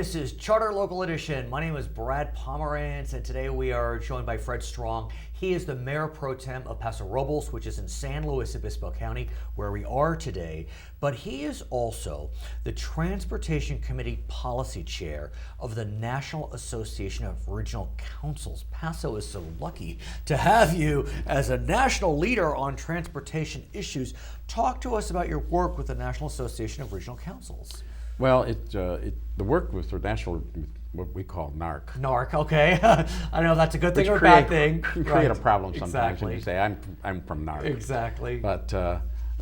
This is Charter Local Edition. My name is Brad Pomerance, and today we are joined by Fred Strong. He is the Mayor Pro Tem of Paso Robles, which is in San Luis Obispo County, where we are today. But he is also the Transportation Committee Policy Chair of the National Association of Regional Councils. Paso is so lucky to have you as a national leader on transportation issues. Talk to us about your work with the National Association of Regional Councils. Well, the work with the national, what we call NARC. NARC, okay. I know that's a good thing or a create, bad thing. Create a problem sometimes Exactly. when you say, I'm from NARC. Exactly. But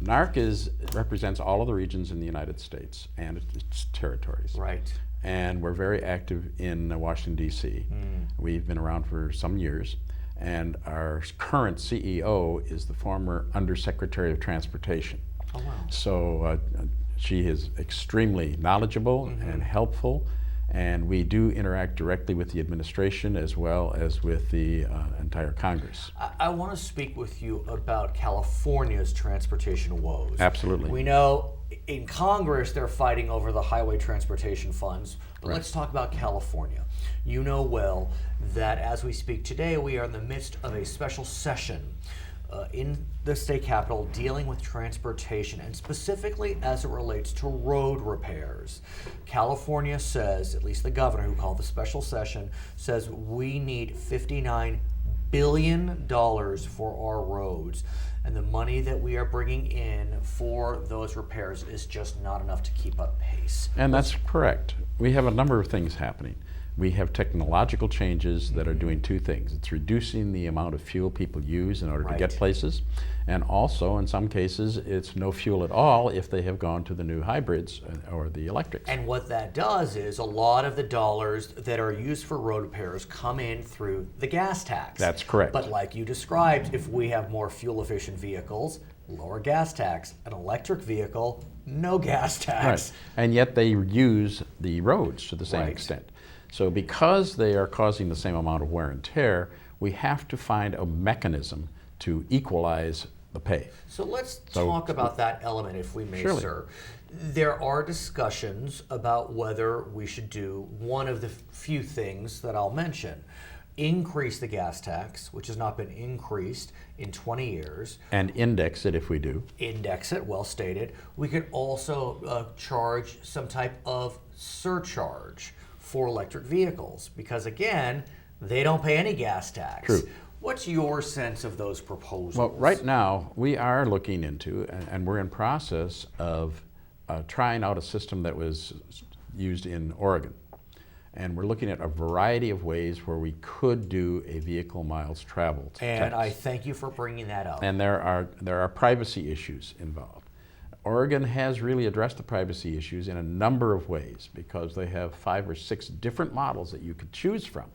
NARC represents all of the regions in the United States and its territories. Right. And we're very active in Washington, D.C. We've been around for some years. And our current CEO is the former Undersecretary of Transportation. Oh, wow. So she is extremely knowledgeable and helpful, and we do interact directly with the administration as well as with the entire Congress. I want to speak with you about California's transportation woes. Absolutely. We know in Congress they're fighting over the highway transportation funds, but let's talk about California. You know well that as we speak today, we are in the midst of a special session in the state capitol dealing with transportation, and specifically as it relates to road repairs. California says, at least the governor who called the special session, says we need $59 billion for our roads, and the money that we are bringing in for those repairs is just not enough to keep up pace. And that's correct. We have a number of things happening. We have technological changes that are doing two things. It's reducing the amount of fuel people use in order to get places, and also in some cases it's no fuel at all if they have gone to the new hybrids or the electrics. And what that does is a lot of the dollars that are used for road repairs come in through the gas tax. That's correct. But like you described, if we have more fuel efficient vehicles, lower gas tax. An electric vehicle, no gas tax. Right. And yet they use the roads to the same extent. So because they are causing the same amount of wear and tear, we have to find a mechanism to equalize the pay. So let's talk about that element, if we may, sir. There are discussions about whether we should do one of the few things that I'll mention. Increase the gas tax, which has not been increased in 20 years. And index it if we do. Index it, well stated. We could also charge some type of surcharge for electric vehicles, because again, they don't pay any gas tax. True. What's your sense of those proposals? Well, right now we are looking into, and we're in process of trying out a system that was used in Oregon. And we're looking at a variety of ways where we could do a vehicle miles traveled And tax. I thank you for bringing that up. And there are privacy issues involved. Oregon has really addressed the privacy issues in a number of ways because they have 5 or 6 different models that you could choose from.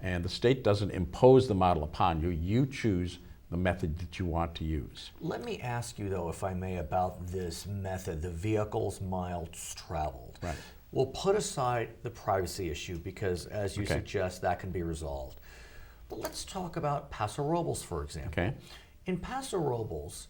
And the state doesn't impose the model upon you. You choose the method that you want to use. Let me ask you, though, if I may, about this method, the vehicles miles traveled. Right. We'll put aside the privacy issue because, as you suggest, that can be resolved. But let's talk about Paso Robles, for example. Okay. In Paso Robles,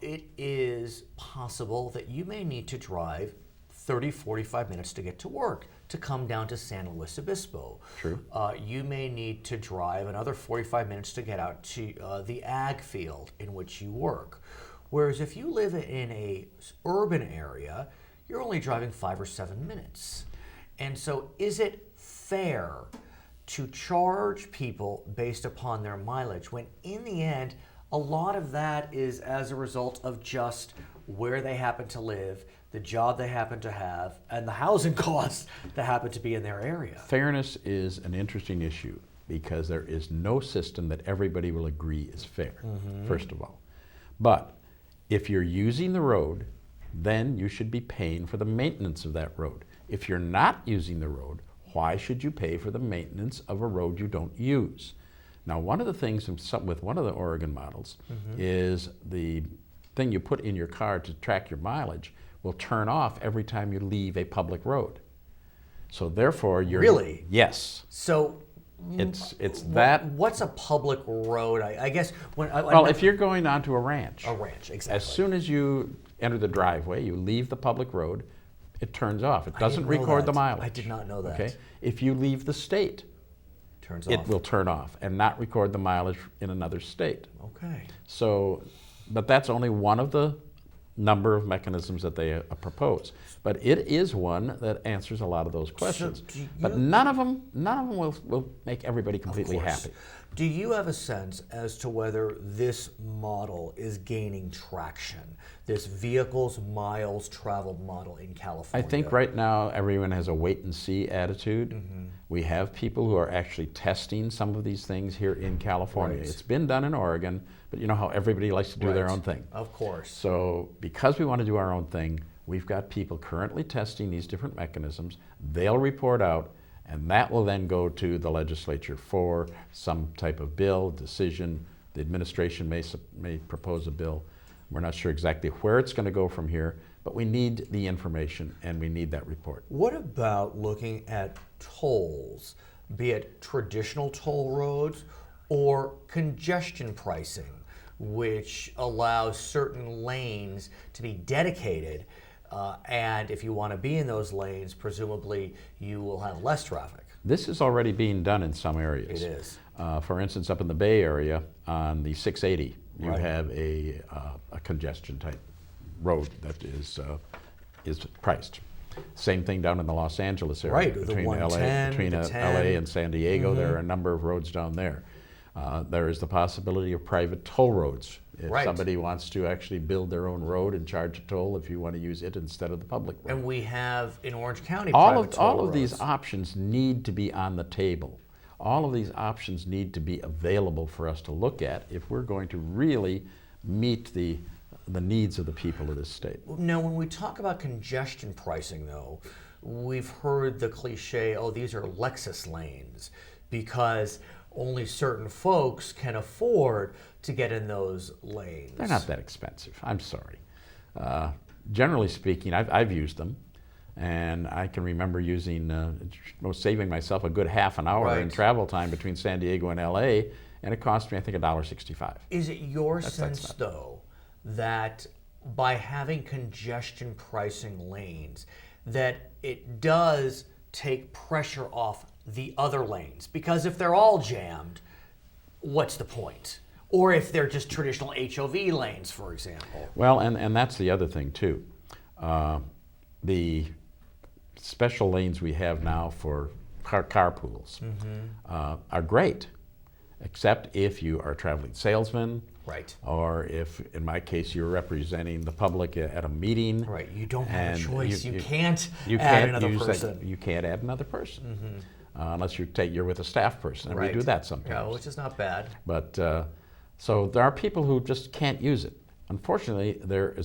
it is possible that you may need to drive 30, 45 minutes to get to work to come down to San Luis Obispo. True. You may need to drive another 45 minutes to get out to the ag field in which you work. Whereas if you live in a urban area, you're only driving 5 or 7 minutes. And so is it fair to charge people based upon their mileage when in the end, a lot of that is as a result of just where they happen to live, the job they happen to have, and the housing costs that happen to be in their area? Fairness is an interesting issue because there is no system that everybody will agree is fair, first of all. But if you're using the road, then you should be paying for the maintenance of that road. If you're not using the road, why should you pay for the maintenance of a road you don't use? Now, one of the things with one of the Oregon models is the thing you put in your car to track your mileage will turn off every time you leave a public road. So therefore, you're... Really? Yes. So It's that. What's a public road? I guess when Well, if you're going onto a ranch, a ranch, exactly. as soon as you enter the driveway, you leave the public road, it turns off. It I doesn't didn't know record the that. mileage. I did not know that. Okay? If you leave the state, Turns it off. will turn off and not record the mileage in another state. Okay. So, but that's only one of the number of mechanisms that they propose. But it is one that answers a lot of those questions. do But you- none of them will make everybody completely Of course. happy. Do you have a sense as to whether this model is gaining traction? This vehicles miles traveled model in I California? think right now everyone has a wait and see attitude. Mm-hmm. We have people who are actually testing some of these things here in California. Right. It's been done in Oregon, but you know how everybody likes to do their Right. own thing. Of course. So because we want to do our own thing, we've got people currently testing these different mechanisms. They'll report out, and that will then go to the legislature for some type of bill, decision. The administration may propose a bill. We're not sure exactly where it's going to go from here, but we need the information and we need that report. What about looking at tolls, be it traditional toll roads or congestion pricing, which allows certain lanes to be dedicated, and if you want to be in those lanes, presumably you will have less traffic. This is already being done in some areas. It is. For instance, up in the Bay Area on the 680, you Right. have a congestion type road that is priced. Same thing down in the Los Angeles area. Right, the between 110, between the 10. LA and San Diego, there are a number of roads down there. There is the possibility of private toll roads. If Right. somebody wants to actually build their own road and charge a toll if you want to use it instead of the public road. And we have in Orange County all private toll of these roads. options need to be on the table. All of these options need to be available for us to look at if we're going to really meet the needs of the people of this state. Now, when we talk about congestion pricing, though, we've heard the cliche, oh, these are Lexus lanes, because only certain folks can afford to get in those lanes. They're not that expensive. I'm sorry. Generally speaking, I've used them, and I can remember saving myself a good half an hour in Right. travel time between San Diego and LA, and it cost me, I think, $1.65. Is it your That's sense, not- though, that by having congestion pricing lanes, that it does take pressure off the other lanes? Because if they're all jammed, what's the point? Or if they're just traditional HOV lanes, for example. Well, and that's the other thing, too. The special lanes we have now for carpools are great, except if you are a traveling salesman, Right. or if, in my case, you're representing the public at a meeting. Right. You don't have a and choice. You can't you add can't another use that- person. you can't add another person unless you're with a staff person, and we do Right. that sometimes. Yeah, which is not bad. But so there are people who just can't use it. Unfortunately, there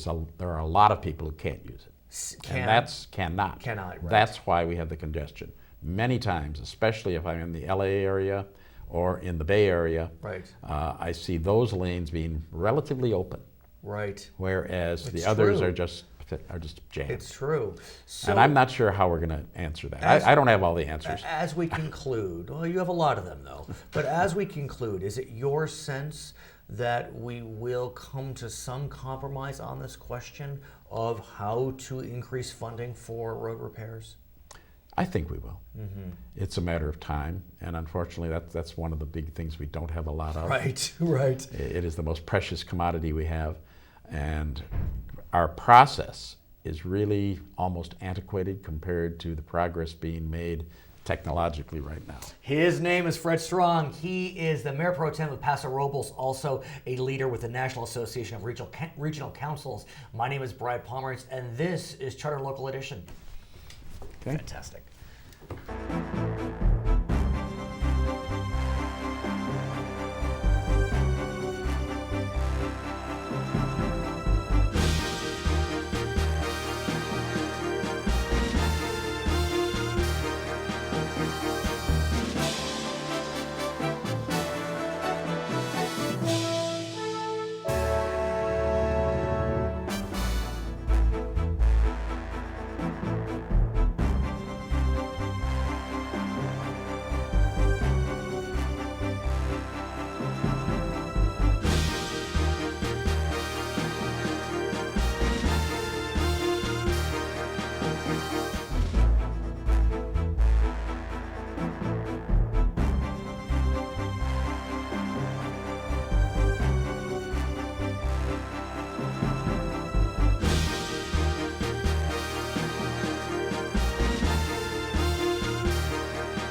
are a lot of people who can't use it, and that's cannot. Cannot, right. That's why we have the congestion. Many times, especially if I'm in the LA area or in the Bay Area, Right. I see those lanes being relatively open, Right. whereas It's the others true. are just jammed. It's true. So And I'm not sure how we're going to answer that. As- I don't have all the answers. as we conclude, well, you have a lot of them though, but as we conclude, is it your sense that we will come to some compromise on this question of how to increase funding for road repairs? I think we will. It's a matter of time, and unfortunately, that's one of the big things we don't have a lot of. Right, right. It is the most precious commodity we have, and our process is really almost antiquated compared to the progress being made technologically right now. His name is Fred Strong. He is the Mayor Pro Tem of Paso Robles, also a leader with the National Association of Regional Councils. My name is Brad Pomerance, and this is Charter Local Edition. Okay. Fantastic.